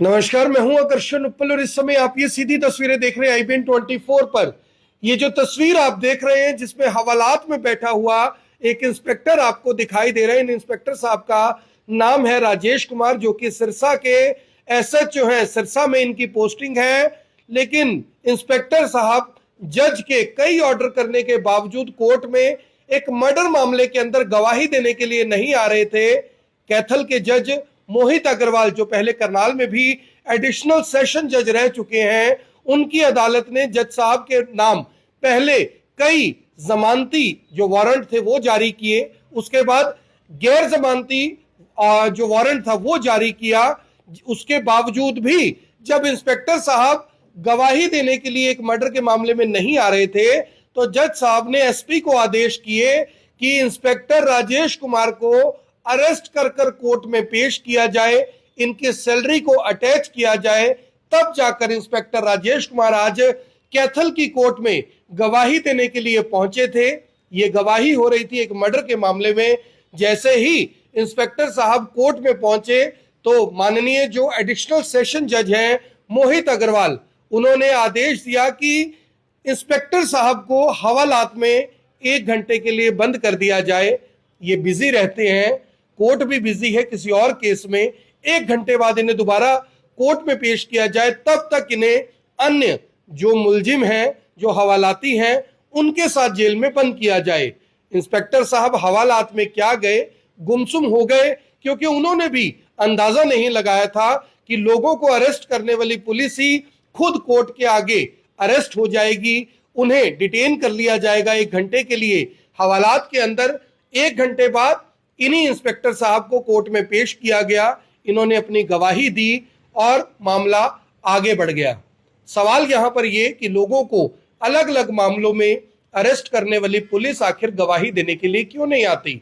नमस्कार, मैं हूं आकर्षण उपल और इस समय आप ये सीधी तस्वीरें देख रहे हैं IBN 24 पर। ये जो तस्वीर आप देख रहे हैं जिसमें हवालात में बैठा हुआ एक इंस्पेक्टर आपको दिखाई दे रहे हैं। इन इंस्पेक्टर साहब का नाम है राजेश कुमार, जो कि सिरसा के SHO हैं। सिरसा में इनकी पोस्टिंग है, लेकिन इंस्पेक्टर साहब जज के कई ऑर्डर करने के बावजूद कोर्ट में एक मर्डर मामले के अंदर गवाही देने के लिए नहीं आ रहे थे। कैथल के जज मोहित अग्रवाल, जो पहले करनाल में भी एडिशनल सेशन जज रह चुके हैं, उनकी अदालत ने जज साहब के नाम पहले कई जमानती जो वारंट थे वो जारी किए, उसके बाद गैर जमानती जो वारंट था वो जारी किया। उसके बावजूद भी जब इंस्पेक्टर साहब गवाही देने के लिए एक मर्डर के मामले में नहीं आ रहे थे, तो जज साहब ने SP को आदेश किए कि इंस्पेक्टर राजेश कुमार को अरेस्ट कर कर कोर्ट में पेश किया जाए, इनकी सैलरी को अटैच किया जाए। तब जाकर इंस्पेक्टर राजेश कुमार आज कैथल की कोर्ट में गवाही देने के लिए पहुंचे थे। ये गवाही हो रही थी एक मर्डर के मामले में। जैसे ही इंस्पेक्टर साहब कोर्ट में पहुंचे तो माननीय जो एडिशनल सेशन जज हैं मोहित अग्रवाल, उन्होंने आदेश दिया कि इंस्पेक्टर साहब को हवालात में 1 घंटे के लिए बंद कर दिया जाए। ये बिजी रहते हैं, कोर्ट भी बिजी है किसी और केस में। 1 घंटे बाद इन्हें दोबारा कोर्ट में पेश किया जाए, तब तक इन्हें अन्य जो मुलजिम हैं, जो हवालाती हैं, उनके साथ जेल में बंद किया जाए। इंस्पेक्टर साहब हवालात में क्या गए, गुमसुम हो गए, क्योंकि उन्होंने भी अंदाजा नहीं लगाया था कि लोगों को अरेस्ट करने वाली पुलिस ही खुद कोर्ट के आगे अरेस्ट हो जाएगी, उन्हें डिटेन कर लिया जाएगा 1 घंटे के लिए हवालात के अंदर। 1 घंटे बाद इन्हीं इंस्पेक्टर साहब को कोर्ट में पेश किया गया, इन्होंने अपनी गवाही दी और मामला आगे बढ़ गया। सवाल यहां पर यह कि लोगों को अलग अलग मामलों में अरेस्ट करने वाली पुलिस आखिर गवाही देने के लिए क्यों नहीं आती?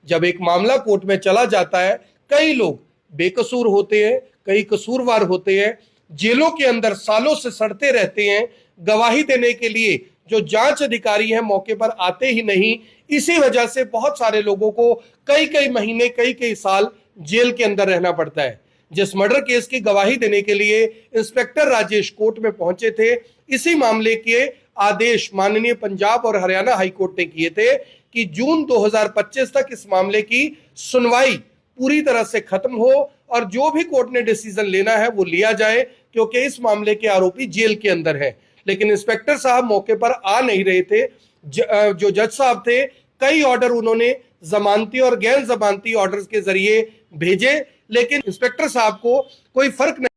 जब एक मामला कोर्ट में चला जाता है, कई लोग बेकसूर होते हैं, कई कसूरवार होते हैं, जेलों के अंदर सालों से सड़ते रहते हैं, गवाही देने के लिए जो जांच अधिकारी हैं मौके पर आते ही नहीं। इसी वजह से बहुत सारे लोगों को कई कई महीने, कई कई साल जेल के अंदर रहना पड़ता है। जिस मर्डर केस की गवाही देने के लिए इंस्पेक्टर राजेश कोर्ट में पहुंचे थे, इसी मामले के आदेश माननीय पंजाब और हरियाणा हाईकोर्ट ने किए थे कि जून 2025 तक इस मामले की सुनवाई पूरी तरह से खत्म हो और जो भी कोर्ट ने डिसीजन लेना है वो लिया जाए, क्योंकि इस मामले के आरोपी जेल के अंदर है। लेकिन इंस्पेक्टर साहब मौके पर आ नहीं रहे थे। जो जज साहब थे, कई ऑर्डर उन्होंने जमानती और गैर जमानती ऑर्डर्स के जरिए भेजे, लेकिन इंस्पेक्टर साहब को कोई फर्क नहीं